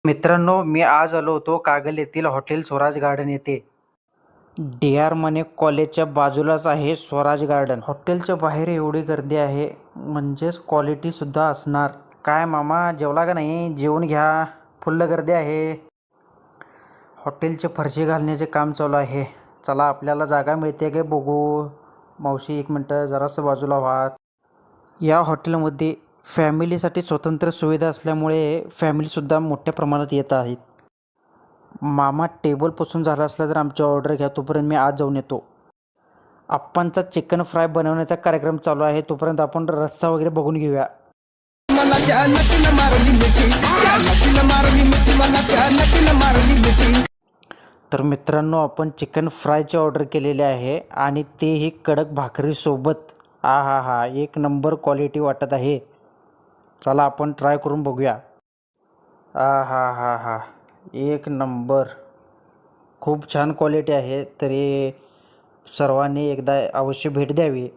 मित्रांनो, मी आज आलो होतो कागल येथील हॉटेल स्वराज गार्डन येथे. डी.आर. माने कॉलेजच्या बाजूलाच आहे स्वराज गार्डन. हॉटेलच्या बाहेर एवढी गर्दी आहे, म्हणजेच क्वालिटीसुद्धा असणार. काय मामा, जेवला का नाही? जेवून घ्या, फुल्ल गर्दी आहे. हॉटेलचे फरशी घालण्याचे काम चालू आहे. चला, आपल्याला जागा मिळते का बघू. मावशी, एक मिनटं, जरासं बाजूला व्हा. या हॉटेलमध्ये फॅमिलीसाठी स्वतंत्र सुविधा असल्यामुळे फॅमिलीसुद्धा मोठ्या प्रमाणात येत आहेत. मामा, टेबल पुसून झाला असला तर आमची ऑर्डर घ्या, तोपर्यंत मी आज जाऊन येतो. आप्पांचा चिकन फ्राय बनवण्याचा कार्यक्रम चालू आहे, तोपर्यंत आपण रस्सा वगैरे बघून घेऊया. तर मित्रांनो, आपण चिकन फ्रायची ऑर्डर केलेली आहे आणि तेही कडक भाकरीसोबत. हा हा हा, एक नंबर क्वालिटी वाटत आहे. चला, आपण ट्राय करून बघूया. हा हा हा हा, एक नंबर. खूप छान क्वालिटी आहे. तरी सर्वांनी एकदा अवश्य भेट द्यावी.